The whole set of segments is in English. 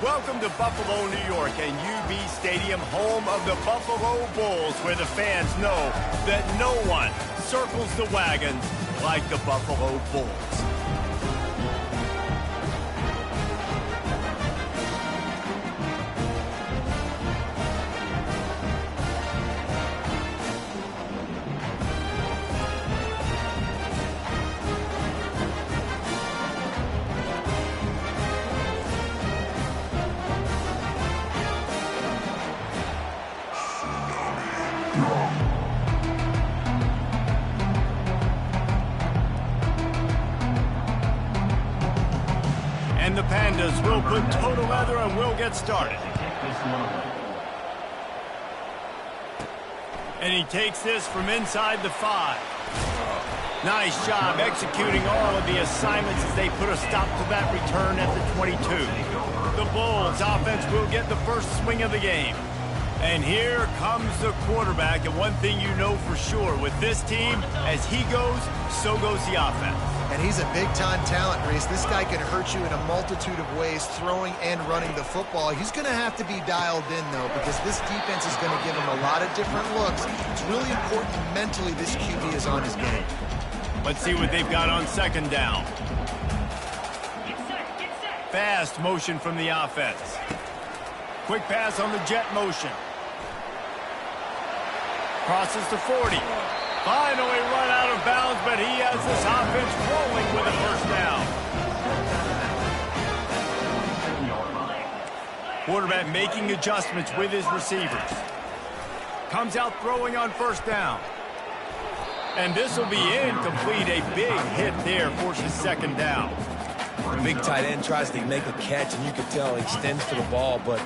Welcome to Buffalo, New York, and UB Stadium, home of the Buffalo Bulls, where the fans know that no one circles the wagons like the Buffalo Bulls. And the Pandas will put total leather and we'll get started. And he takes this from inside the 5. Nice job executing all of the assignments as they put a stop to that return at the 22. The Bulls offense will get the first swing of the game. And here comes the quarterback, and one thing you know for sure, with this team, as he goes, so goes the offense. And he's a big-time talent, Reese. This guy can hurt you in a multitude of ways, throwing and running the football. He's going to have to be dialed in, though, because this defense is going to give him a lot of different looks. It's really important mentally this QB is on his game. Let's see what they've got on second down. Fast motion from the offense. Quick pass on the jet motion. Crosses to 40. Finally run out of bounds, but he has this offense rolling with a first down. Quarterback making adjustments with his receivers. Comes out throwing on first down. And this will be incomplete. A big hit there forces second down. The big tight end tries to make a catch, and you can tell he extends to the ball, but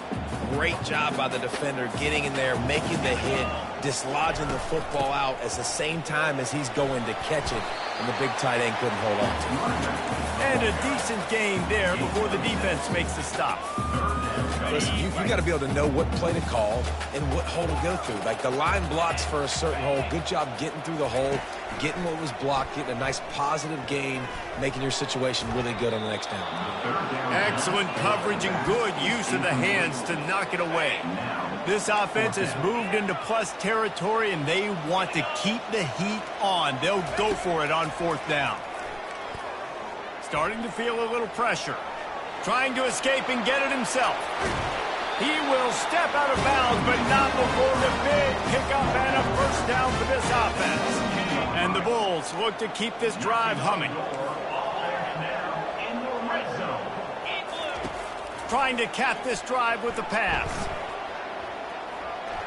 great job by the defender getting in there, making the hit, dislodging the football out at the same time as he's going to catch it, and the big tight end couldn't hold on to it. And a decent gain there before the defense makes the stop. Listen, you got to be able to know what play to call and what hole to go through. Like, the line blocks for a certain hole. Good job getting through the hole, getting what was blocked, getting a nice positive gain, making your situation really good on the next down. Excellent coverage and good use of the hands to knock it away. This offense has moved into plus territory, and they want to keep the heat on. They'll go for it on fourth down. Starting to feel a little pressure. Trying to escape and get it himself. He will step out of bounds, but not before the big pickup and a first down for this offense. And the Bulls look to keep this drive humming. Trying to cap this drive with the pass.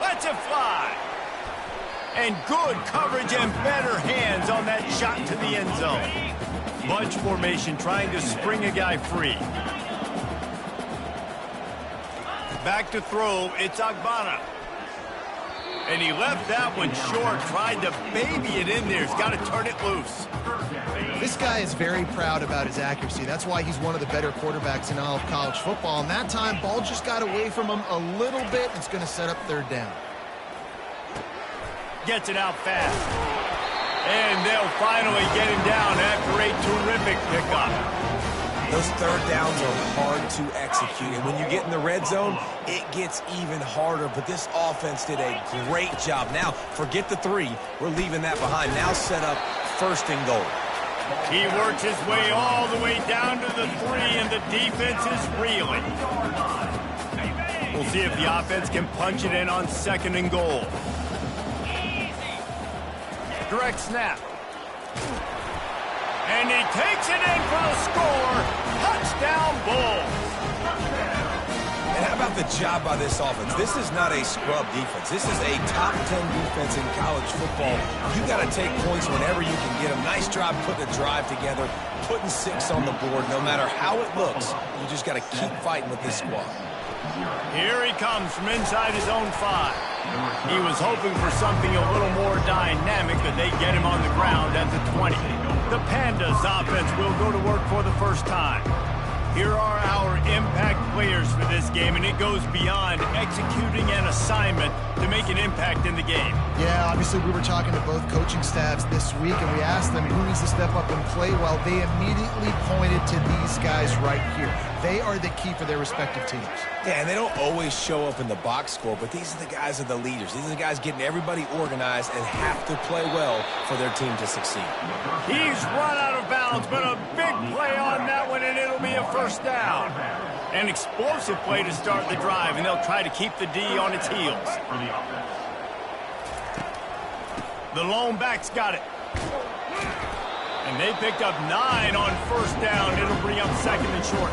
Lets it fly. And good coverage and better hands on that shot to the end zone. Bunch formation trying to spring a guy free. Back to throw, it's Agbana. And he left that one short, tried to baby it in there. He's got to turn it loose. This guy is very proud about his accuracy. That's why he's one of the better quarterbacks in all of college football. And that time, ball just got away from him a little bit. It's going to set up third down. Gets it out fast. And they'll finally get him down after a terrific pickup. Those third downs are hard to execute, and when you get in the red zone, it gets even harder, but this offense did a great job. Now, forget the 3. We're leaving that behind. Now set up first and goal. He works his way all the way down to the 3, and the defense is reeling. We'll see if the offense can punch it in on second and goal. Direct snap. And he takes it in for the score. Touchdown, Bulls. And how about the job by this offense? This is not a scrub defense. This is a top 10 defense in college football. You got to take points whenever you can get them. Nice job putting the drive together, putting 6 on the board. No matter how it looks, you just got to keep fighting with this squad. Here he comes from inside his own 5. He was hoping for something a little more dynamic, but they get him on the ground at the 20. The Pandas offense will go to work for the first time. Here are our impact players for this game, and it goes beyond executing an assignment to make an impact in the game. Yeah, obviously we were talking to both coaching staffs this week, and we asked them who needs to step up and play well. They immediately pointed to these guys right here. They are the key for their respective teams. Yeah, and they don't always show up in the box score, but these are the guys that are the leaders. These are the guys getting everybody organized and have to play well for their team to succeed. He's run out of bounds, but a big play on that one, and it'll be a first down. An explosive play to start the drive, and they'll try to keep the D on its heels. The lone back's got it. And they picked up 9 on first down. It'll bring up second and short.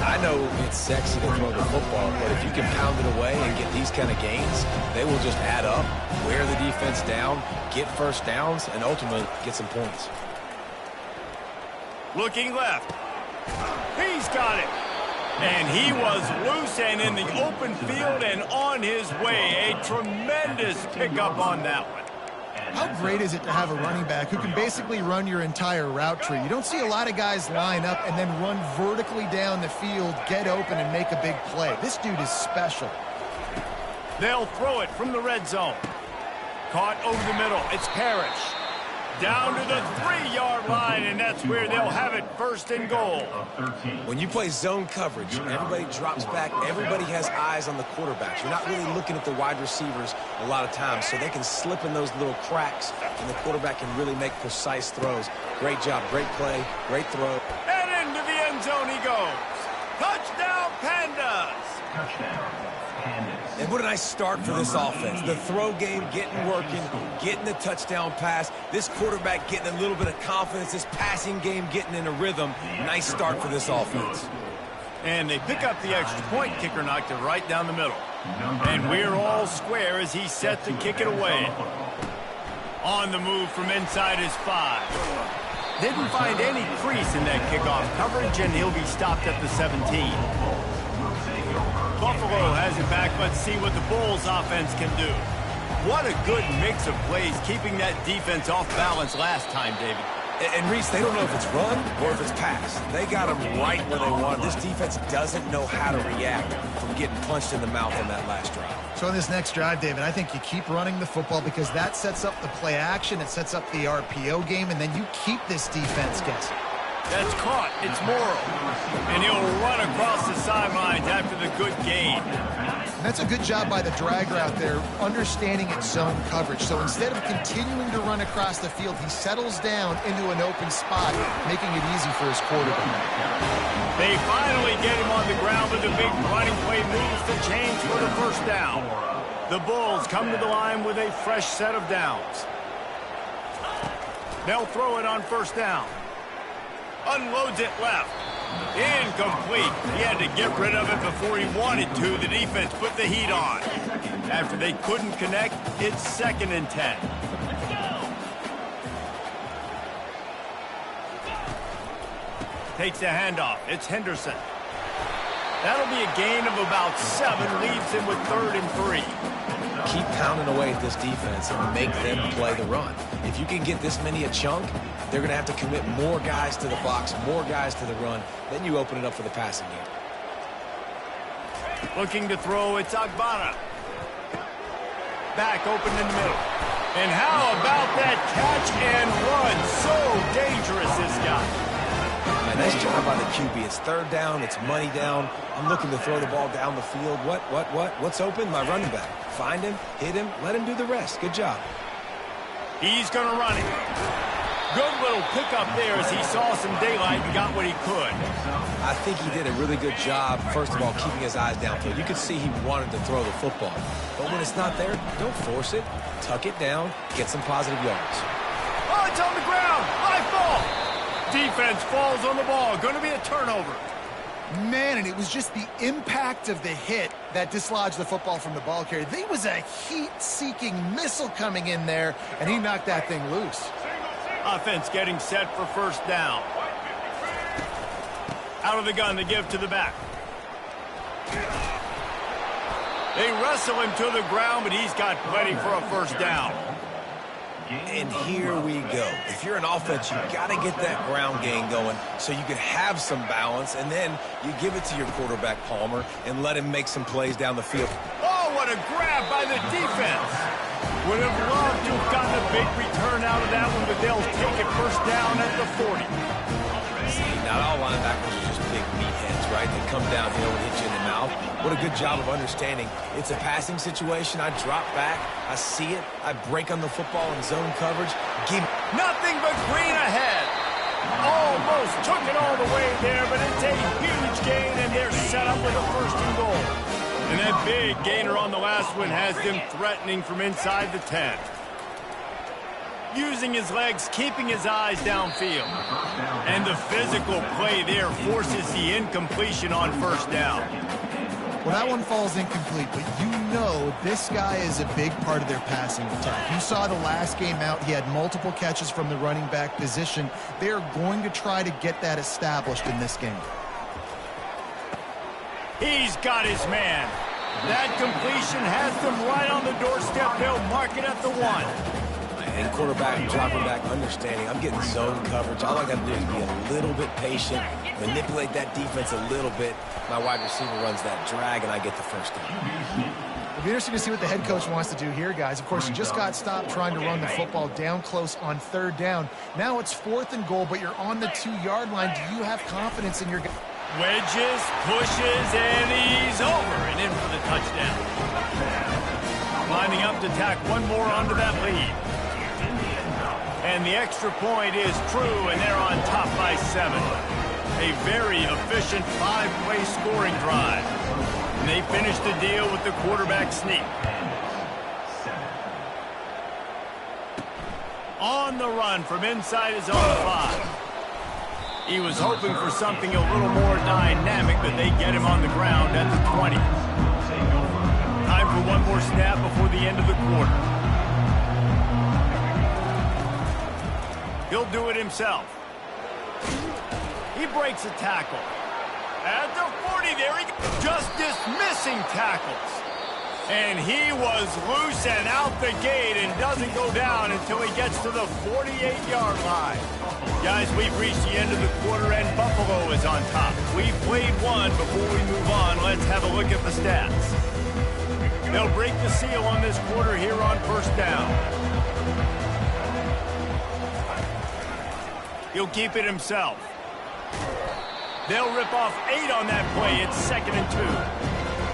I know it's sexy to throw the football, but if you can pound it away and get these kind of gains, they will just add up, wear the defense down, get first downs, and ultimately get some points. Looking left. He's got it. And he was loose and in the open field and on his way. A tremendous pickup on that one. How great is it to have a running back who can basically run your entire route tree? You don't see a lot of guys line up and then run vertically down the field, get open, and make a big play. This dude is special. They'll throw it from the red zone. Caught over the middle. It's Parrish. Down to the 3-yard line, and that's where they'll have it first and goal. When you play zone coverage, everybody drops back. Everybody has eyes on the quarterbacks. You're not really looking at the wide receivers a lot of times, so they can slip in those little cracks, and the quarterback can really make precise throws. Great job, great play, great throw. And into the end zone he goes. Touchdown, Pandas! Touchdown, Pandas. And what a nice start for this offense. The throw game getting working, getting the touchdown pass. This quarterback getting a little bit of confidence. This passing game getting in a rhythm. Nice start for this offense. And they pick up the extra point. Kicker knocked it right down the middle. And we're all square as he's set to kick it away. On the move from inside his 5. Didn't find any crease in that kickoff coverage, and he'll be stopped at the 17. Buffalo has it back. Let's see what the Bulls offense can do. What a good mix of plays, keeping that defense off balance last time, David. And Reese, they don't know if it's run or if it's pass. They got them right where they want. This defense doesn't know how to react from getting punched in the mouth on that last drive. So in this next drive, David, I think you keep running the football because that sets up the play action, it sets up the RPO game, and then you keep this defense guessing. That's caught. It's Morrow. And he'll run across the sidelines after the good gain. And that's a good job by the drag route there, understanding its zone coverage. So instead of continuing to run across the field, he settles down into an open spot, making it easy for his quarterback. They finally get him on the ground with a big running play moves the chains for the first down. The Bulls come to the line with a fresh set of downs. They'll throw it on first down. Unloads it left. Incomplete. He had to get rid of it before he wanted to. The defense put the heat on. After they couldn't connect, it's 2nd and 10. Takes the handoff. It's Henderson. That'll be a gain of about 7. Leaves him with 3rd and 3. Keep pounding away at this defense and make them play the run. If you can get this many a chunk, they're going to have to commit more guys to the box, more guys to the run. Then you open it up for the passing game. Looking to throw, it's Agbana. Back open in the middle. And how about that catch and run? So dangerous, this guy. A nice job by the QB. It's 3rd down. It's money down. I'm looking to throw the ball down the field. What's open? My running back. Find him, hit him, let him do the rest. Good job. He's going to run it. Good little pickup there as he saw some daylight and got what he could. I think he did a really good job, first of all, keeping his eyes downfield. You could see he wanted to throw the football. But when it's not there, don't force it. Tuck it down, get some positive yards. Oh, it's on the ground. High ball. Defense falls on the ball. Going to be a turnover. Man, and it was just the impact of the hit that dislodged the football from the ball carrier. There was a heat-seeking missile coming in there, and he knocked that thing loose. Offense getting set for first down. Out of the gun to give to the back. They wrestle him to the ground, but he's got plenty for a first down. And here we go. If you're an offense, you got to get that ground game going so you can have some balance, and then you give it to your quarterback, Palmer, and let him make some plays down the field. Oh, what a grab by the defense. Would have loved to have gotten a big return out of that one, but they'll take it first down at the 40. See, not all linebackers are just big meatheads, right? They come downhill and hit you in the mouth. What a good job of understanding. It's a passing situation. I drop back. I see it. I break on the football in zone coverage. Nothing but green ahead. Almost took it all the way there, but it's a huge gain, and they're set up with a first and goal. And that big gainer on the last one has them threatening from inside the 10. Using his legs, keeping his eyes downfield. And the physical play there forces the incompletion on first down. Well, that one falls incomplete, but you know this guy is a big part of their passing attack. You saw the last game out, he had multiple catches from the running back position. They are going to try to get that established in this game. He's got his man. That completion has them right on the doorstep. They'll mark it at the 1. And quarterback, dropping back, understanding. I'm getting zone coverage. All I got to do is be a little bit patient, manipulate that defense a little bit. My wide receiver runs that drag, and I get the first down. It'll be interesting to see what the head coach wants to do here, guys. Of course, you just got stopped trying to run the football down close on third down. Now it's 4th and goal, but you're on the 2-yard line. Do you have confidence in your guy? Wedges, pushes, and he's over and in for the touchdown. Lining up to tack one more onto that lead. And the extra point is true, and they're on top by 7. A very efficient 5-play scoring drive. And they finish the deal with the quarterback sneak. On the run from inside his own 5. He was hoping for something a little more dynamic, but they get him on the ground at the 20. Time for one more snap before the end of the quarter. He'll do it himself. He breaks a tackle. At the 40, there he goes. Just dismissing tackles. And he was loose and out the gate and doesn't go down until he gets to the 48-yard line. Guys, we've reached the end of the quarter, and Buffalo is on top. We've played one. Before we move on, let's have a look at the stats. They'll break the seal on this quarter here on first down. He'll keep it himself. They'll rip off 8 on that play. It's 2nd and 2.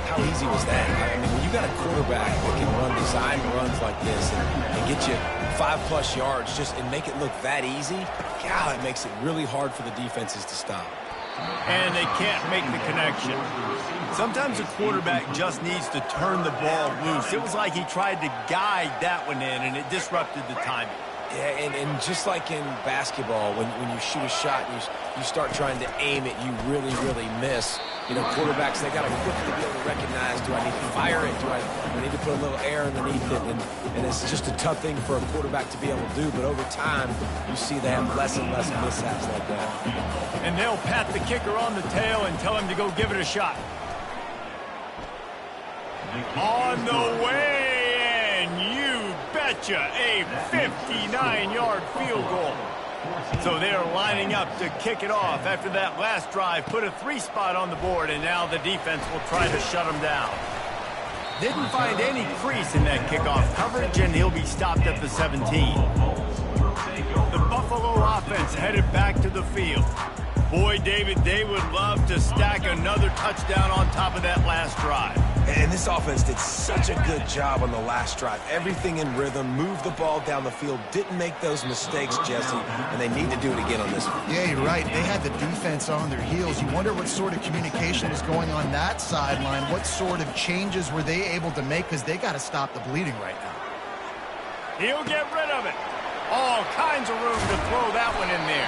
How easy was that? I mean, when you got a quarterback that can run design runs like this and get you 5+ yards and make it look that easy, God, it makes it really hard for the defenses to stop. And they can't make the connection. Sometimes a quarterback just needs to turn the ball loose. It was like he tried to guide that one in, and it disrupted the timing. Yeah, and just like in basketball, when you shoot a shot and you start trying to aim it, you really, really miss. You know, quarterbacks, they got to quickly be able to recognize, do I need to fire it? Do I need to put a little air underneath it? And it's just a tough thing for a quarterback to be able to do. But over time, you see they have less and less mishaps like that. And they'll pat the kicker on the tail and tell him to go give it a shot. On the way, and you betcha, a 59-yard field goal. So they're lining up to kick it off after that last drive. Put a 3-spot on the board, and now the defense will try to shut them down. Didn't find any crease in that kickoff coverage, and he'll be stopped at the 17. The Buffalo offense headed back to the field. Boy, David, they would love to stack another touchdown on top of that last drive. And this offense did such a good job on the last drive. Everything in rhythm, moved the ball down the field, didn't make those mistakes, Jesse, and they need to do it again on this one. Yeah, you're right. They had the defense on their heels. You wonder what sort of communication was going on that sideline. What sort of changes were they able to make, because they got to stop the bleeding right now. He'll get rid of it. All kinds of room to throw that one in there.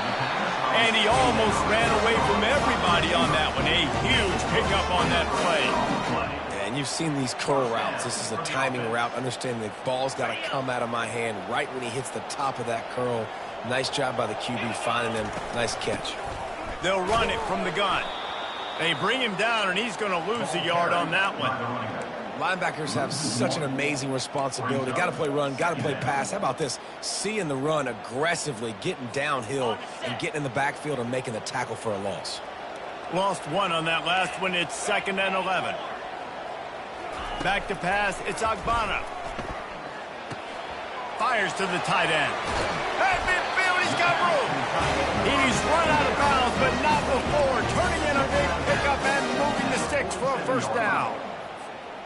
And he almost ran away from everybody on that one. A huge pickup on that play. And you've seen these curl routes. This is a timing route. Understanding the ball's got to come out of my hand right when he hits the top of that curl. Nice job by the QB finding him. Nice catch. They'll run it from the gun. They bring him down, and he's going to lose a yard on that one. Linebackers have such an amazing responsibility. Got to play run, got to play pass. How about this? Seeing the run aggressively, getting downhill, and getting in the backfield and making the tackle for a loss. Lost one on that last one. It's 2nd and 11. Back to pass. It's Agbana. Fires to the tight end. At midfield, he's got room. He's run out of bounds, but not before. Turning in a big pickup and moving the sticks for a first down.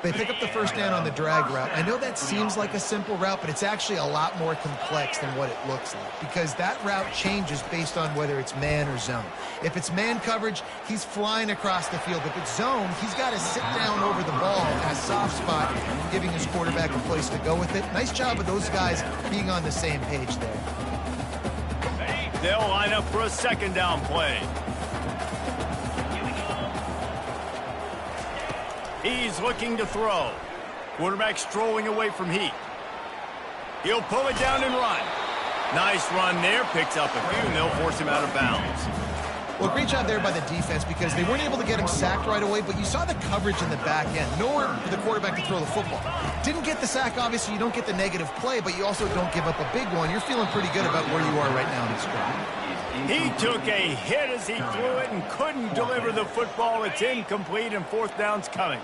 They pick up the first down on the drag route. I know that seems like a simple route, but it's actually a lot more complex than what it looks like because that route changes based on whether it's man or zone. If it's man coverage, he's flying across the field. If it's zone, he's got to sit down over the ball in a soft spot, giving his quarterback a place to go with it. Nice job of those guys being on the same page there. They'll line up for a second down play. He's looking to throw. Quarterback strolling away from heat. He'll pull it down and run. Nice run there. Picks up a few, and they'll force him out of bounds. Well, great job there by the defense because they weren't able to get him sacked right away, but you saw the coverage in the back end. Nowhere for the quarterback to throw the football. Didn't get the sack, obviously. You don't get the negative play, but you also don't give up a big one. You're feeling pretty good about where you are right now in this game. He took a hit as he threw it and couldn't deliver the football. It's incomplete, and fourth down's coming.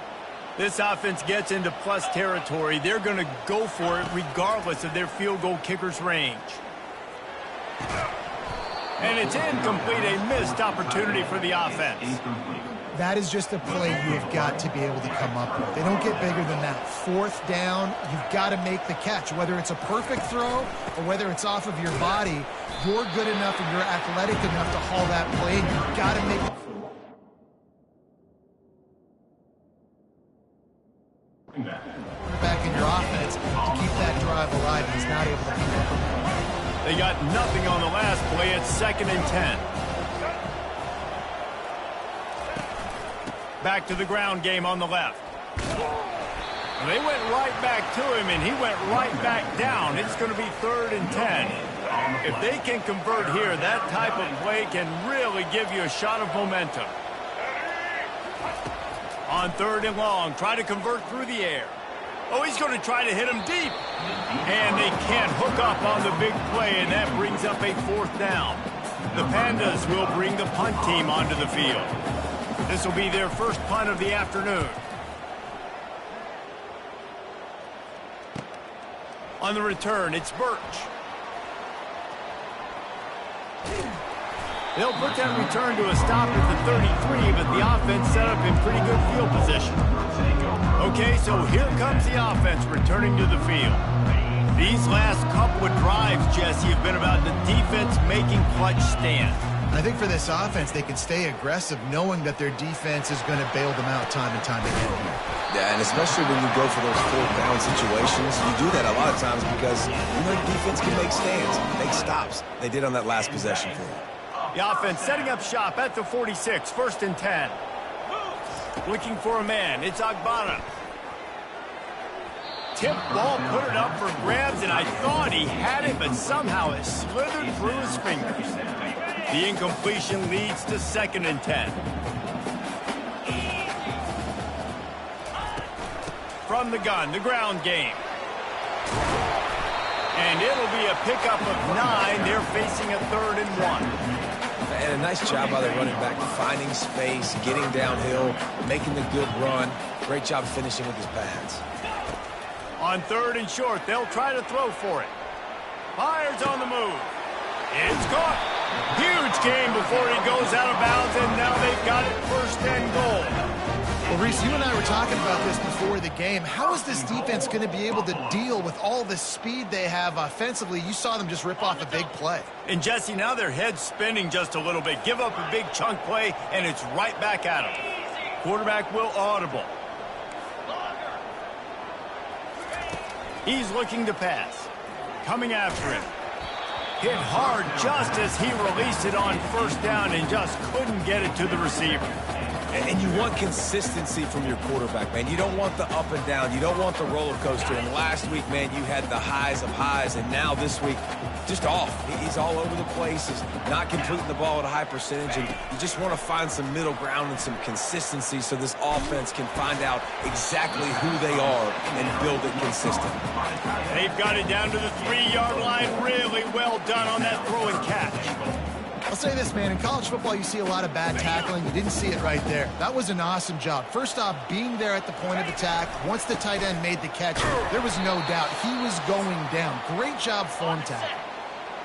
This offense gets into plus territory. They're going to go for it regardless of their field goal kicker's range. And it's incomplete, a missed opportunity for the offense. That is just a play you have got to be able to come up with. They don't get bigger than that. Fourth down, you've got to make the catch. Whether it's a perfect throw or whether it's off of your body, you're good enough and you're athletic enough to haul that play, and you've got to make it. Back in your offense to keep that drive alive. He's not able to come up with it. They got nothing on the last play. It's 2nd and 10. Back to the ground game on the left. They went right back to him, and he went right back down. It's going to be 3rd and 10. If they can convert here, that type of play can really give you a shot of momentum. On 3rd and long, try to convert through the air. Oh, he's going to try to hit him deep. And they can't hook up on the big play, and that brings up a 4th down. The Pandas will bring the punt team onto the field. This will be their first punt of the afternoon. On the return, it's Birch. They'll put that return to a stop at the 33, but the offense set up in pretty good field position. Okay, so here comes the offense returning to the field. These last couple of drives, Jesse, have been about the defense making clutch stands. I think for this offense, they can stay aggressive knowing that their defense is going to bail them out time and time again. Yeah, and especially when you go for those 4th down situations, you do that a lot of times because you know defense can make stands, make stops. They did on that last possession for you. The offense setting up shop at the 46, 1st and 10. Looking for a man, it's Agbana. Tip ball, put it up for grabs, and I thought he had it, but somehow it slithered through his fingers. The incompletion leads to 2nd and 10. From the gun, the ground game. And it'll be a pickup of 9. They're facing a 3rd and 1. And a nice job by the running back, finding space, getting downhill, making the good run. Great job finishing with his pads. On 3rd and short, they'll try to throw for it. Fires on the move. It's caught. Huge gain before he goes out of bounds, and now they've got it 1st and goal. Well, Reese, you and I were talking about this before the game. How is this defense going to be able to deal with all the speed they have offensively? You saw them just rip off a big play. And, Jesse, now their head's spinning just a little bit. Give up a big chunk play, and it's right back at them. Quarterback will audible. He's looking to pass. Coming after him. Hit hard just as he released it on 1st down and just couldn't get it to the receiver. And you want consistency from your quarterback, man. You don't want the up and down. You don't want the roller coaster. And last week, man, you had the highs of highs, and now this week, just off. He's all over the place. He's not completing the ball at a high percentage, and you just want to find some middle ground and some consistency so this offense can find out exactly who they are and build it consistent. They've got it down to the 3-yard line. Really well done on that throw and catch. I'll say this, man. In college football, you see a lot of bad tackling. You didn't see it right there. That was an awesome job. First off, being there at the point of attack. Once the tight end made the catch, there was no doubt he was going down. Great job form tackle.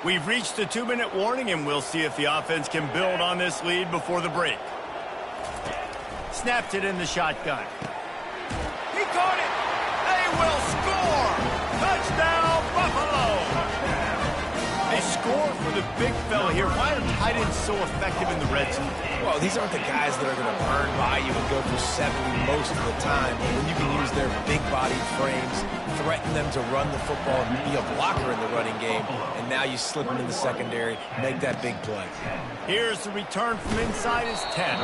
We've reached the 2-minute warning, and we'll see if the offense can build on this lead before the break. Snapped it in the shotgun. He caught it. They will score. Touchdown, Buffalo. They score for the big fella here. Why are tight ends so effective in the red zone? Well, these aren't the guys that are going to burn by you and go for 70 most of the time. When you can use their big-bodied frames, threaten them to run the football and be a blocker in the running game, and now you slip them in the secondary, make that big play. Here's the return from inside his 10.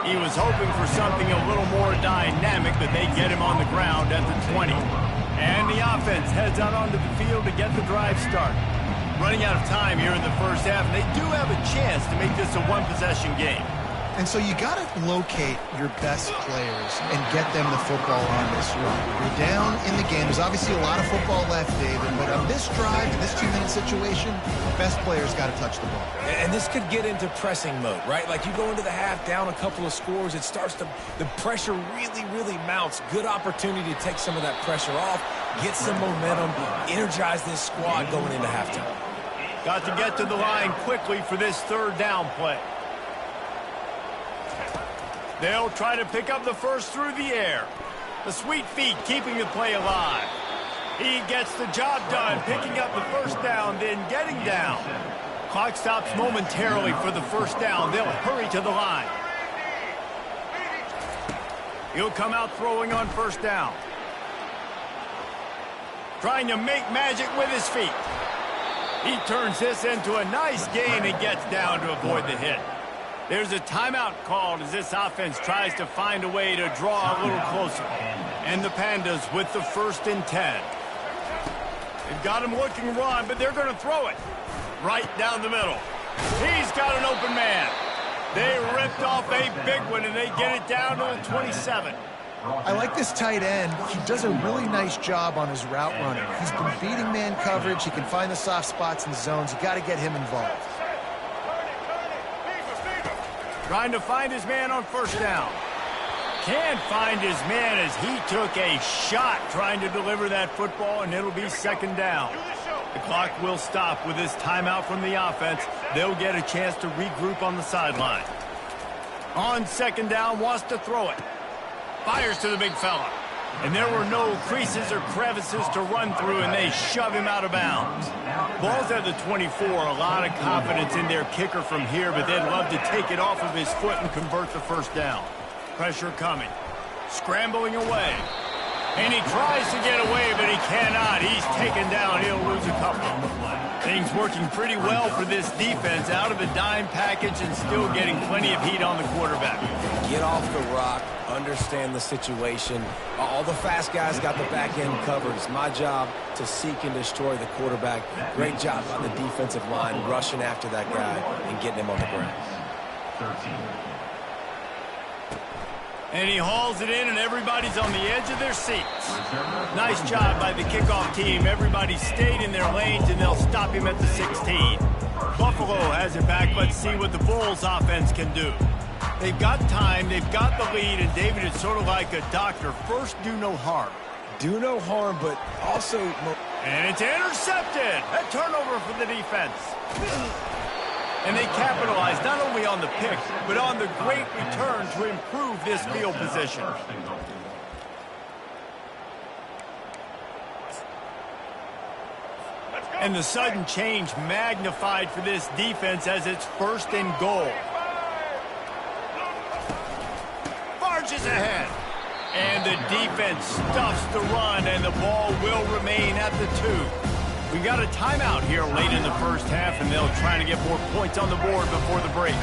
He was hoping for something a little more dynamic, but they get him on the ground at the 20. And the offense heads out onto the field to get the drive started. Running out of time here in the first half, and they do have a chance to make this a one-possession game. And so you got to locate your best players and get them the football on this run. You're down in the game. There's obviously a lot of football left, David, but on this drive, in this 2-minute situation, best players got to touch the ball. And this could get into pressing mode, right? Like you go into the half down a couple of scores, it starts to, the pressure really mounts. Good opportunity to take some of that pressure off, get some momentum, energize this squad going into halftime. Got to get to the line quickly for this third down play. They'll try to pick up the first through the air. The sweet feet keeping the play alive. He gets the job done, picking up the first down, then getting down. Clock stops momentarily for the first down. They'll hurry to the line. He'll come out throwing on first down. Trying to make magic with his feet. He turns this into a nice gain and gets down to avoid the hit. There's a timeout called as this offense tries to find a way to draw a little closer. And the Pandas with the 1st and 10. They've got him looking run, but they're going to throw it right down the middle. He's got an open man. They ripped off a big one, and they get it down to the 27. I like this tight end. He does a really nice job on his route running. He's been beating man coverage. He can find the soft spots in the zones. You got to get him involved. Trying to find his man on first down. Can't find his man as he took a shot trying to deliver that football, and it'll be second down. The clock will stop with this timeout from the offense. They'll get a chance to regroup on the sideline. On second down, wants to throw it. Fires to the big fella. And there were no creases or crevices to run through, and they shove him out of bounds. Ball's at the 24. A lot of confidence in their kicker from here, but they'd love to take it off of his foot and convert the first down. Pressure coming. Scrambling away. And he tries to get away, but he cannot. He's taken down. He'll lose a couple. Things working pretty well for this defense. Out of a dime package and still getting plenty of heat on the quarterback. Get off the rock. Understand the situation. All the fast guys got the back end covered. It's my job to seek and destroy the quarterback. Great job on the defensive line, rushing after that guy and getting him on the ground. 13. And he hauls it in, and everybody's on the edge of their seats. Nice job by the kickoff team. Everybody stayed in their lanes, and they'll stop him at the 16. Buffalo has it back. Let's see what the Bulls offense can do. They've got time, they've got the lead, and David, it's sort of like a doctor. First, do no harm. Do no harm, but also... And it's intercepted! A turnover for the defense. And they capitalize not only on the pick, but on the great return to improve this field position. And the sudden change magnified for this defense as it's 1st and goal. Barges ahead. And the defense stuffs the run, and the ball will remain at the 2. We got a timeout here late in the first half, and they'll try to get more points on the board before the break.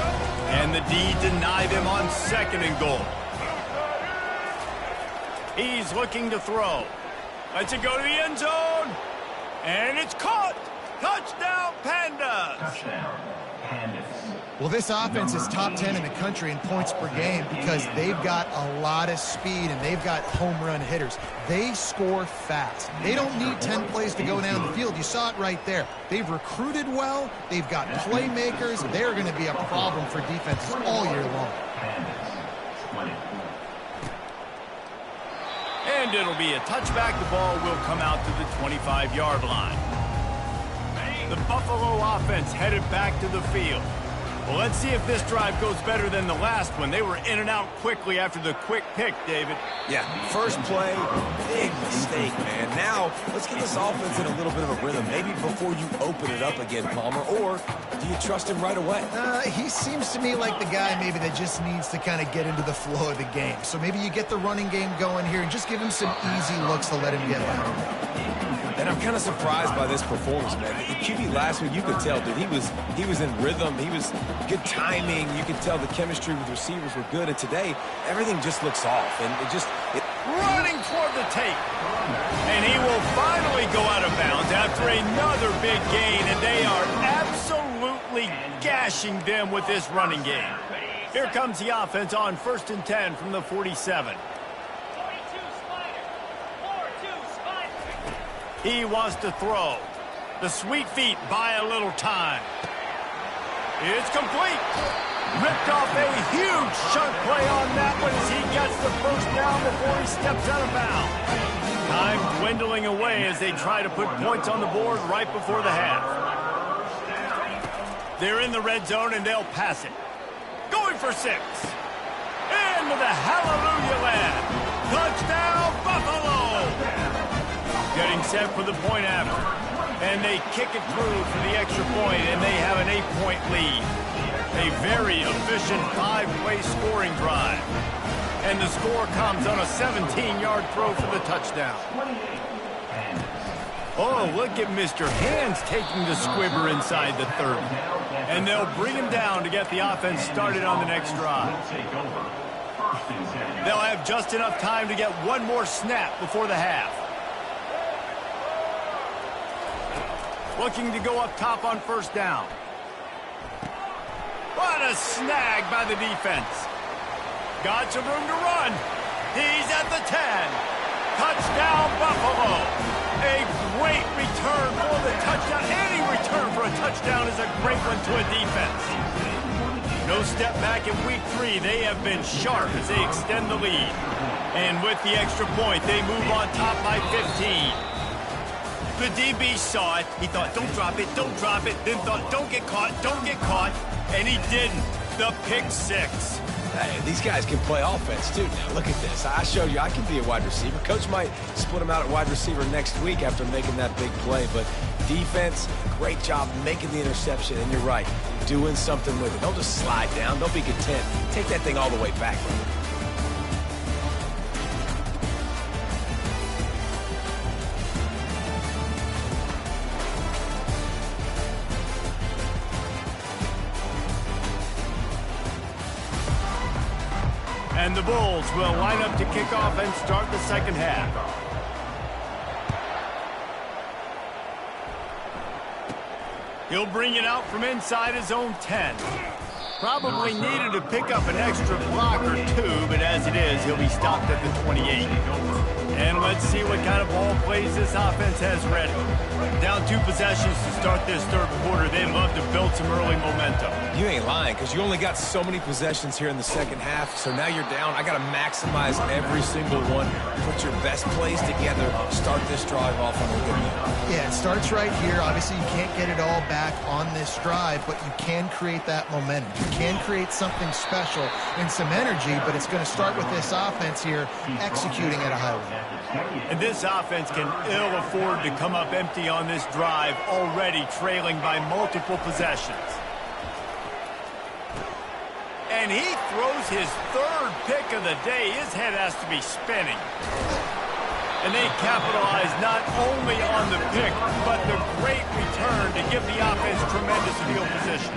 And the D deny them on 2nd and goal. He's looking to throw. Lets it go to the end zone. And it's caught. Touchdown, Pandas. Touchdown, Pandas. Well, this offense is top 10 in the country in points per game because they've got a lot of speed and they've got home run hitters. They score fast. They don't need 10 plays to go down the field. You saw it right there. They've recruited well. They've got playmakers. They're going to be a problem for defenses all year long. And it'll be a touchback. The ball will come out to the 25-yard line. The Buffalo offense headed back to the field. Well, let's see if this drive goes better than the last one. They were in and out quickly after the quick pick, David. Yeah, first play, big mistake, man. Now, let's get this offense in a little bit of a rhythm. Maybe before you open it up again, Palmer, or do you trust him right away? He seems to me like the guy maybe that just needs to kind of get into the flow of the game. So maybe you get the running game going here and just give him some easy looks to let him get back. And I'm kind of surprised by this performance, man. The QB last week, you could tell, dude, he was in rhythm. He was good timing. You could tell the chemistry with receivers were good. And today, everything just looks off. And running toward the tape. And he will finally go out of bounds after another big gain. And they are absolutely gashing them with this running game. Here comes the offense on 1st and 10 from the 47. He wants to throw. The sweet feet buy a little time. It's complete. Ripped off a huge chunk play on that one as he gets the first down before he steps out of bounds. Time dwindling away as they try to put points on the board right before the half. They're in the red zone and they'll pass it. Going for 6. Into the hallelujah land. Touchdown, Buffalo! Getting set for the point after. And they kick it through for the extra point, and they have an 8-point lead. A very efficient 5-play scoring drive. And the score comes on a 17-yard throw for the touchdown. Oh, look at Mr. Hands taking the squibber inside the 30. And they'll bring him down to get the offense started on the next drive. They'll have just enough time to get one more snap before the half. Looking to go up top on 1st down. What a snag by the defense. Got some room to run. He's at the 10. Touchdown, Buffalo. A great return for the touchdown. Any return for a touchdown is a great one to a defense. No step back in week 3. They have been sharp as they extend the lead. And with the extra point, they move on top by 15. The DB saw it. He thought, don't drop it, don't drop it. Then thought, don't get caught, don't get caught. And he didn't. The pick 6. Hey, these guys can play offense, too. Now, look at this. I showed you I can be a wide receiver. Coach might split him out at wide receiver next week after making that big play. But defense, great job making the interception. And you're right, doing something with it. Don't just slide down. Don't be content. Take that thing all the way back. And the Bulls will line up to kick off and start the second half. He'll bring it out from inside his own 10. Probably needed to pick up an extra block or 2, but as it is, he'll be stopped at the 28. And let's see what kind of ball plays this offense has ready. Down 2 possessions to start this 3rd quarter. They'd love to build some early momentum. You ain't lying, because you only got so many possessions here in the second half, so now you're down. I got to maximize every single one. Put your best plays together. Start this drive off on a good note. Yeah, it starts right here. Obviously, you can't get it all back on this drive, but you can create that momentum. You can create something special and some energy, but it's going to start with this offense here executing at a high level. And this offense can ill afford to come up empty on this drive, already trailing by multiple possessions. And he throws his 3rd pick of the day. His head has to be spinning. And they capitalize not only on the pick, but the great return to give the offense tremendous field position.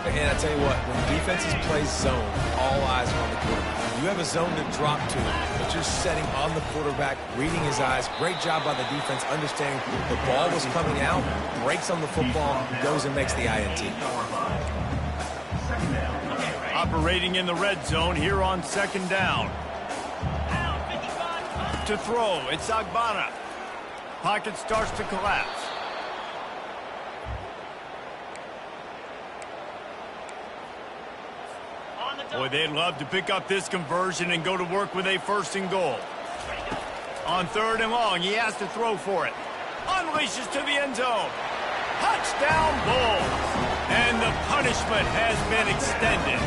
And I tell you what, when defenses play zone, all eyes are on the quarterback. You have a zone to drop to, but you're setting on the quarterback, reading his eyes. Great job by the defense, understanding the ball was coming out, breaks on the football, goes and makes the INT. Operating in the red zone here on second down. To throw, it's Agbana. Pocket starts to collapse. Boy, they'd love to pick up this conversion and go to work with a 1st and goal. On 3rd and long, he has to throw for it. Unleashes to the end zone. Touchdown, Bulls. And the punishment has been extended.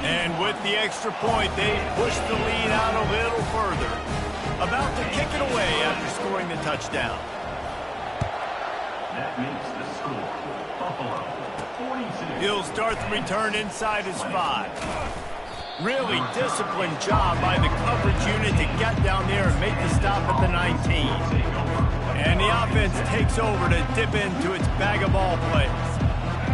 And with the extra point, they push the lead out a little further. About to kick it away after scoring the touchdown. That makes the score Buffalo 42. He'll start the return inside his 5. Really disciplined job by the coverage unit to get down there and make the stop at the 19. And the offense takes over to dip into its bag of ball plays.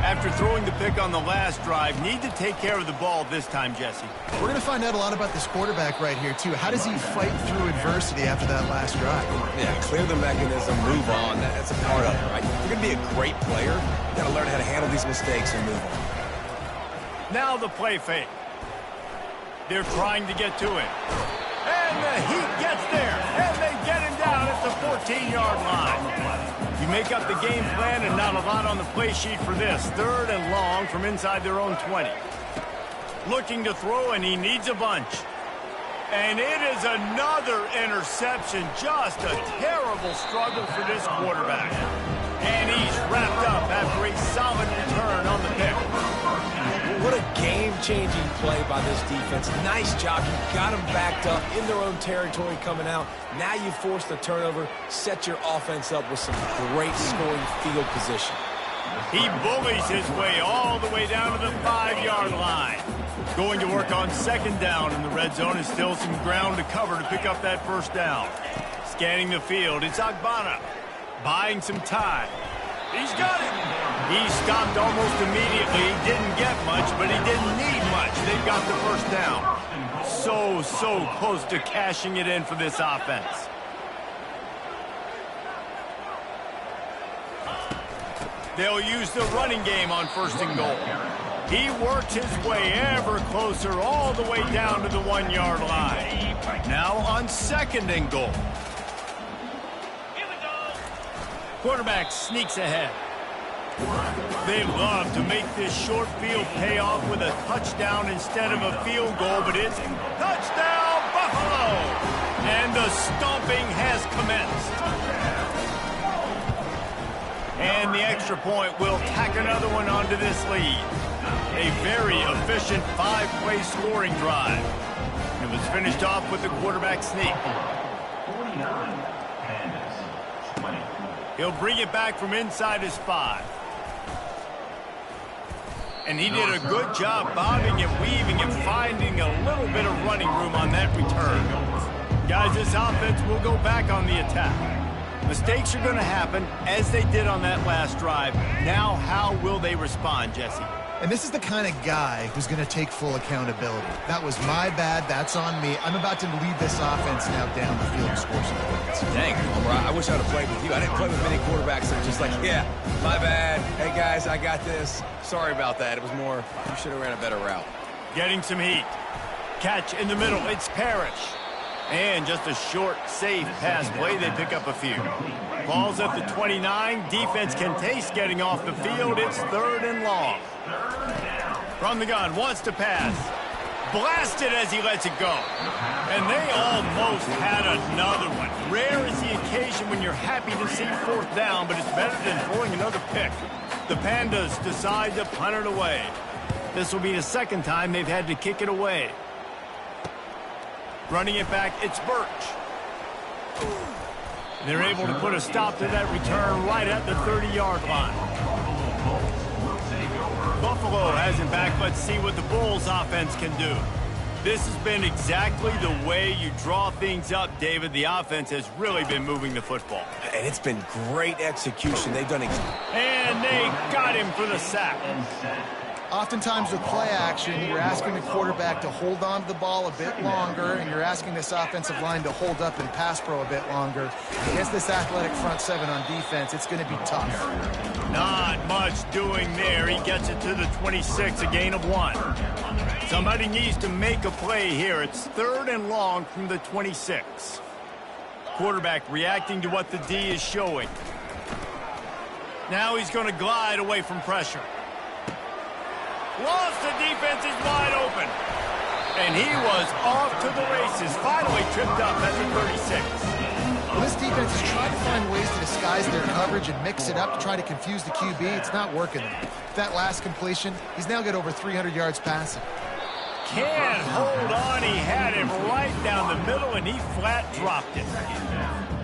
After throwing the pick on the last drive, need to take care of the ball this time, Jesse. We're going to find out a lot about this quarterback right here, too. How does he fight through adversity after that last drive? Yeah, clear the mechanism, move on. That's a part of it, right? If you're going to be a great player, you got to learn how to handle these mistakes and move on. Now the play fake. They're trying to get to him. And the Heat gets there, and they get him down at the 14-yard line. You make up the game plan and not a lot on the play sheet for this. 3rd and long from inside their own 20. Looking to throw, and he needs a bunch. And it is another interception. Just a terrible struggle for this quarterback. And he's wrapped up after a solid return on the pick. What a game-changing play by this defense. Nice job. You got them backed up in their own territory coming out. Now you force the turnover, set your offense up with some great scoring field position. He bullies his way all the way down to the 5-yard line. Going to work on 2nd down in the red zone is still some ground to cover to pick up that 1st down. Scanning the field, it's Agbana. Buying some time. He's got it. He stopped almost immediately. He didn't get much, but he didn't need much. They've got the 1st down. So close to cashing it in for this offense. They'll use the running game on 1st and goal. He worked his way ever closer all the way down to the 1-yard line. Now on 2nd and goal. Quarterback sneaks ahead. They love to make this short field pay off with a touchdown instead of a field goal, but it's touchdown Buffalo! And the stomping has commenced. And the extra point will tack another one onto this lead. A very efficient 5-play scoring drive. It was finished off with the quarterback sneak. 49. He'll bring it back from inside his 5. And he did a good job bobbing and weaving and finding a little bit of running room on that return. Guys, this offense will go back on the attack. Mistakes are going to happen, as they did on that last drive. Now, how will they respond, Jesse? And this is the kind of guy who's going to take full accountability. That was my bad. That's on me. I'm about to lead this offense now down the field and score some points. Dang, Homer, I wish I'd have played with you. I didn't play with many quarterbacks that are just like, yeah, my bad. Hey, guys, I got this. Sorry about that. It was more, you should have ran a better route. Getting some heat. Catch in the middle. It's Parrish. And just a short, safe pass play. They pick up a few. Ball's at the 29. Defense can taste getting off the field. It's 3rd and long. From the gun, wants to pass. Blasted as he lets it go. And they almost had another one. Rare is the occasion when you're happy to see 4th down, but it's better than throwing another pick. The Pandas decide to punt it away. This will be the 2nd time they've had to kick it away. Running it back, it's Birch. They're able to put a stop to that return right at the 30-yard line. Buffalo has it back. Let's see what the Bulls offense can do. This has been exactly the way you draw things up, David. The offense has really been moving the football. And it's been great execution. They've done and they got him for the sack. Oftentimes with play action, you're asking the quarterback to hold on to the ball a bit longer, and you're asking this offensive line to hold up and pass pro a bit longer. Against this athletic front seven on defense, it's going to be tough. Not much doing there. He gets it to the 26, a gain of 1. Somebody needs to make a play here. It's 3rd and long from the 26. Quarterback reacting to what the D is showing. Now he's going to glide away from pressure. Lost, the defense is wide open. And he was off to the races. Finally tripped up at the 36. Well, this defense is trying to find ways to disguise their coverage and mix it up to try to confuse the QB. It's not working. That last completion, he's now got over 300 yards passing. Can't hold on. He had him right down the middle, and he flat dropped it.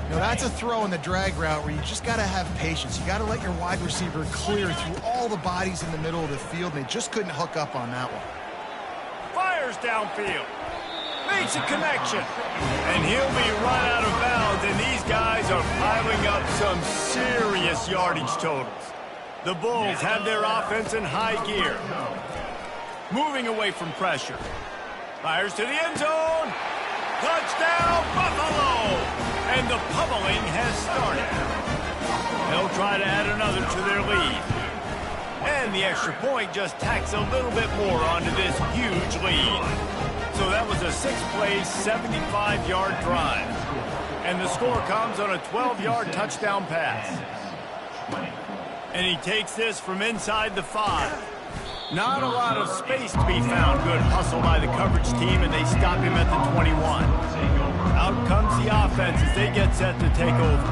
You know, that's a throw in the drag route where you just got to have patience. You got to let your wide receiver clear through all the bodies in the middle of the field, and they just couldn't hook up on that one. Fires downfield. Makes a connection. And he'll be run out of bounds, and these guys are piling up some serious yardage totals. The Bulls have their offense in high gear. Moving away from pressure. Fires to the end zone. Touchdown, Buffalo! And the pummeling has started. They'll try to add another to their lead. And the extra point just tacks a little bit more onto this huge lead. So that was a 6-play, 75-yard drive. And the score comes on a 12-yard touchdown pass. And he takes this from inside the 5. Not a lot of space to be found. Good hustle by the coverage team, and they stop him at the 21. Out comes the offense as they get set to take over.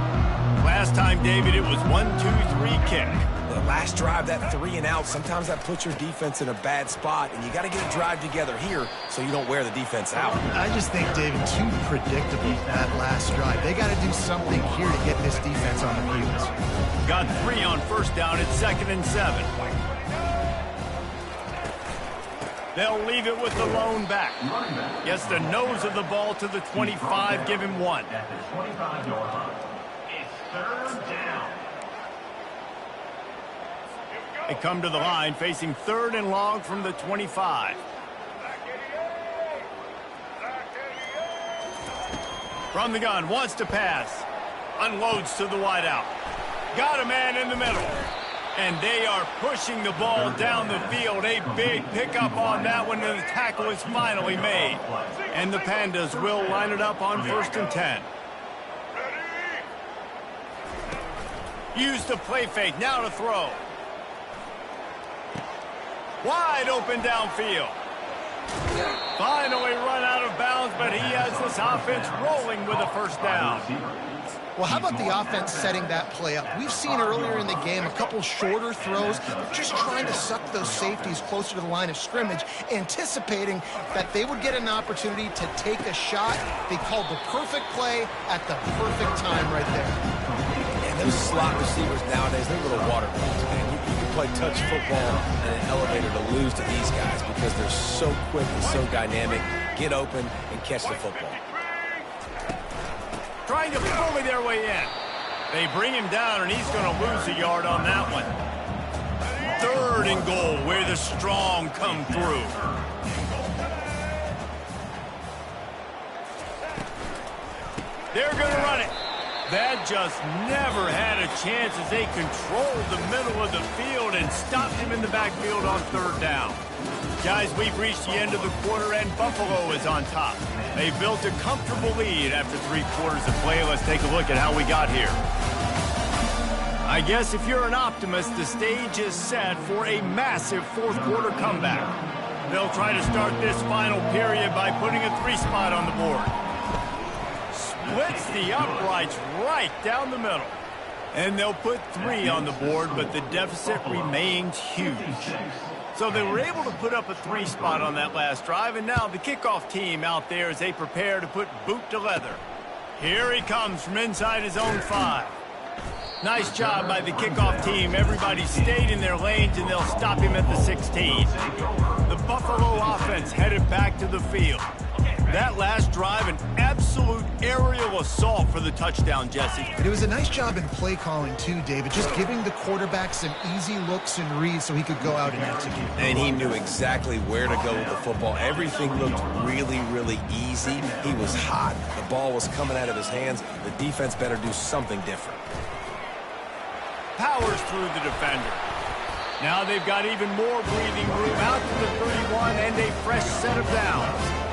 Last time, David, it was 1-2-3 kick. The last drive, that 3 and out, sometimes that puts your defense in a bad spot, and you got to get a drive together here so you don't wear the defense out. I just think, David, too predictable that last drive. They got to do something here to get this defense on the heels. Got 3 on first down. It's 2nd and 7. They'll leave it with the lone back. Gets the nose of the ball to the 25, give him 1. At the 25-yard line. It's 3rd down. They come to the line facing 3rd and long from the 25. From the gun, wants to pass. Unloads to the wideout. Got a man in the middle. And they are pushing the ball down the field. A big pickup on that one, and the tackle is finally made. And the Pandas will line it up on 1st and 10. Use the play fake, now to throw. Wide open downfield. Finally run out of bounds, but he has this offense rolling with a 1st down. Well, how about the offense setting that play up? We've seen earlier in the game a couple shorter throws, just trying to suck those safeties closer to the line of scrimmage, anticipating that they would get an opportunity to take a shot. They called the perfect play at the perfect time right there. And those slot receivers nowadays, they're little water balls, man. You can play touch football in an elevator to lose to these guys because they're so quick and so dynamic. Get open and catch the football. Trying to bully their way in. They bring him down, and he's going to lose a yard on that one. 3rd and goal, where the strong come through. They're going to run it. That just never had a chance as they controlled the middle of the field and stopped him in the backfield on 3rd down. Guys, we've reached the end of the quarter, and Buffalo is on top. They built a comfortable lead after 3 quarters of play. Let's take a look at how we got here. I guess if you're an optimist, the stage is set for a massive 4th quarter comeback. They'll try to start this final period by putting a 3 spot on the board. Splits the uprights right down the middle. And they'll put 3 on the board, but the deficit remains huge. So they were able to put up a 3 spot on that last drive, and now the kickoff team out there as they prepare to put boot to leather. Here he comes from inside his own 5. Nice job by the kickoff team. Everybody stayed in their lanes, and they'll stop him at the 16. The Buffalo offense headed back to the field. That last drive, an absolute aerial assault for the touchdown, Jesse. It was a nice job in play calling, too, David, just giving the quarterback some easy looks and reads so he could go out and execute. And he knew exactly where to go with the football. Everything looked really, really easy. He was hot. The ball was coming out of his hands. The defense better do something different. Powers through the defender. Now they've got even more breathing room out to the 31 and a fresh set of downs.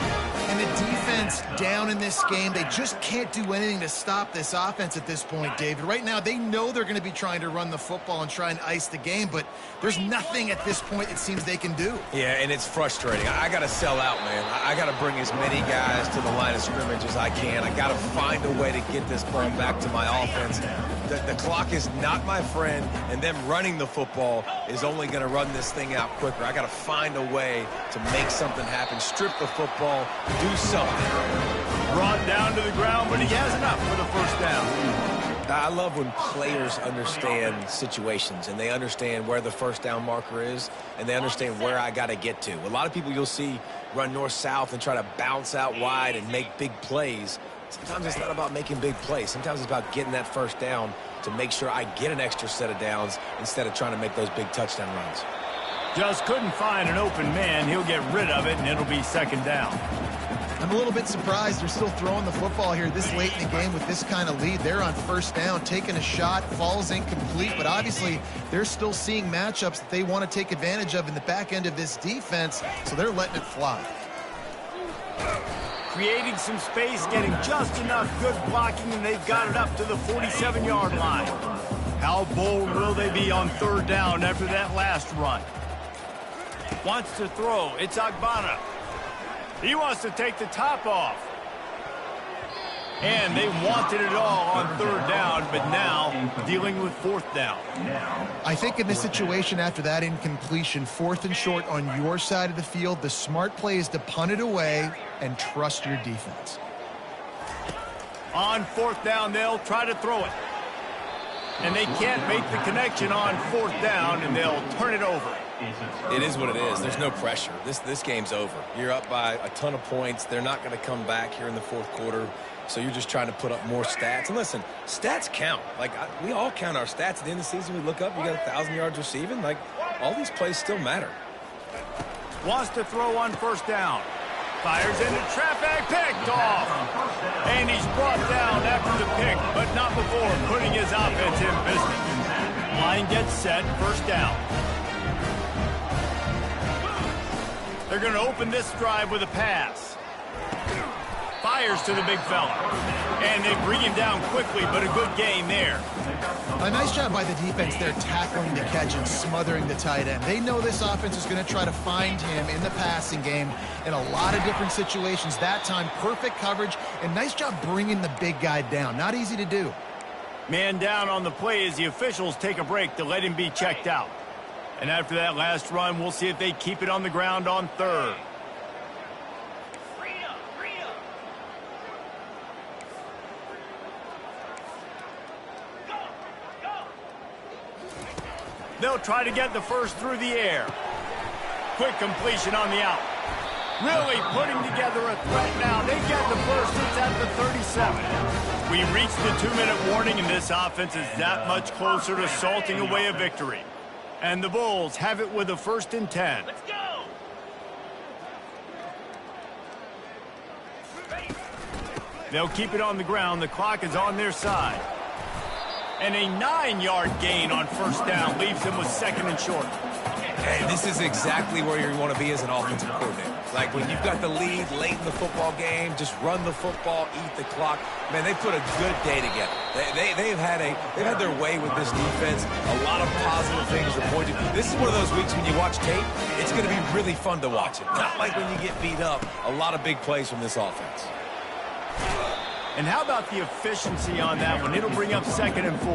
And the defense down in this game, they just can't do anything to stop this offense at this point, David. Right now, they know they're going to be trying to run the football and try and ice the game, but there's nothing at this point it seems they can do. Yeah, and it's frustrating. I got to sell out, man. I got to bring as many guys to the line of scrimmage as I can. I got to find a way to get this ball back to my offense. The clock is not my friend, and them running the football is only going to run this thing out quicker. I got to find a way to make something happen, strip the football, do something. Brought down to the ground, but he has enough for the first down. I love when players understand situations, and they understand where the first down marker is, and they understand where I got to get to. A lot of people you'll see run north-south and try to bounce out wide and make big plays. Sometimes it's not about making big plays. Sometimes it's about getting that first down to make sure I get an extra set of downs instead of trying to make those big touchdown runs. Just couldn't find an open man. He'll get rid of it, and it'll be second down. I'm a little bit surprised they're still throwing the football here this late in the game with this kind of lead. They're on first down, taking a shot, falls incomplete, but obviously they're still seeing matchups that they want to take advantage of in the back end of this defense, so they're letting it fly. Creating some space, getting just enough good blocking, and they've got it up to the 47-yard line. How bold will they be on third down after that last run? Wants to throw. It's Agbana. He wants to take the top off. And they wanted it all on third down, but now dealing with fourth down. I think in this situation after that incompletion, fourth and short on your side of the field, the smart play is to punt it away and trust your defense. On fourth down, they'll try to throw it. And they can't make the connection on fourth down, and they'll turn it over. It is what it is. There's no pressure. This game's over. You're up by a ton of points. They're not going to come back here in the fourth quarter. So you're just trying to put up more stats. And listen, stats count. Like, we all count our stats. At the end of the season, we look up, you got 1,000 yards receiving. Like, all these plays still matter. Wants to throw on first down. Fires into traffic, picked off. And he's brought down after the pick, but not before putting his offense in business. Line gets set, first down. They're going to open this drive with a pass. Fires to the big fella. And they bring him down quickly, but a good gain there. A nice job by the defense there tackling the catch and smothering the tight end. They know this offense is going to try to find him in the passing game in a lot of different situations. That time, perfect coverage, and nice job bringing the big guy down. Not easy to do. Man down on the play as the officials take a break to let him be checked out. And after that last run, we'll see if they keep it on the ground on third. They'll try to get the first through the air. Quick completion on the out. Really putting together a threat now. They get the first. It's at the 37. We reached the 2-minute warning, and this offense is that much closer to salting away a victory. And the Bulls have it with a 1st and 10. Let's go! They'll keep it on the ground. The clock is on their side. And a 9-yard gain on first down leaves them with 2nd and short. Hey, this is exactly where you want to be as an offensive coordinator. Like, when you've got the lead late in the football game, just run the football, eat the clock. Man, they put a good day together. They've had their way with this defense. A lot of positive things to point to. This is one of those weeks when you watch tape, it's going to be really fun to watch it. Not like when you get beat up. A lot of big plays from this offense. And how about the efficiency on that one? It'll bring up 2nd and 4.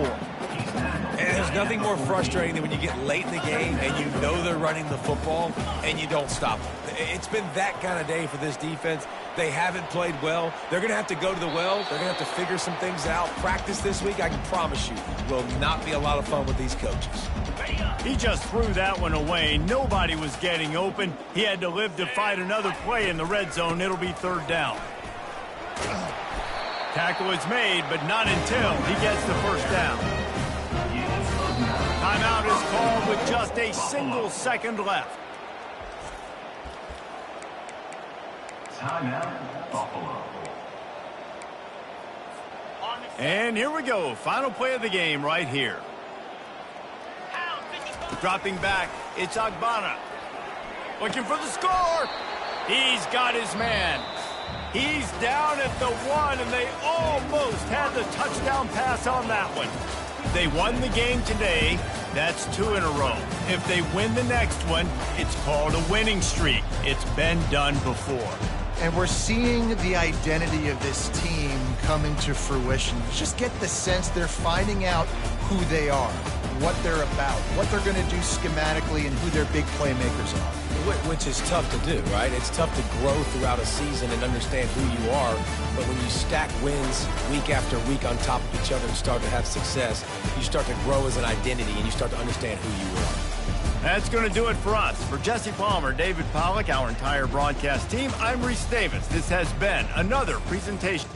And there's nothing more frustrating than when you get late in the game and you know they're running the football and you don't stop them. It's been that kind of day for this defense. They haven't played well. They're going to have to go to the well. They're going to have to figure some things out. Practice this week, I can promise you, will not be a lot of fun with these coaches. He just threw that one away. Nobody was getting open. He had to live to fight another play in the red zone. It'll be third down. Tackle is made, but not until he gets the first down. Timeout is called with just a single second left. Timeout, Buffalo. And here we go. Final play of the game right here. Dropping back, it's Agbana. Looking for the score. He's got his man. He's down at the 1, and they almost had the touchdown pass on that one. They won the game today. That's 2 in a row. If they win the next one, it's called a winning streak. It's been done before. And we're seeing the identity of this team coming to fruition. You just get the sense they're finding out who they are, what they're about, what they're going to do schematically, and who their big playmakers are. Which is tough to do, right? It's tough to grow throughout a season and understand who you are. But when you stack wins week after week on top of each other and start to have success, you start to grow as an identity and you start to understand who you are. That's going to do it for us. For Jesse Palmer, David Pollack, our entire broadcast team, I'm Reese Davis. This has been another presentation.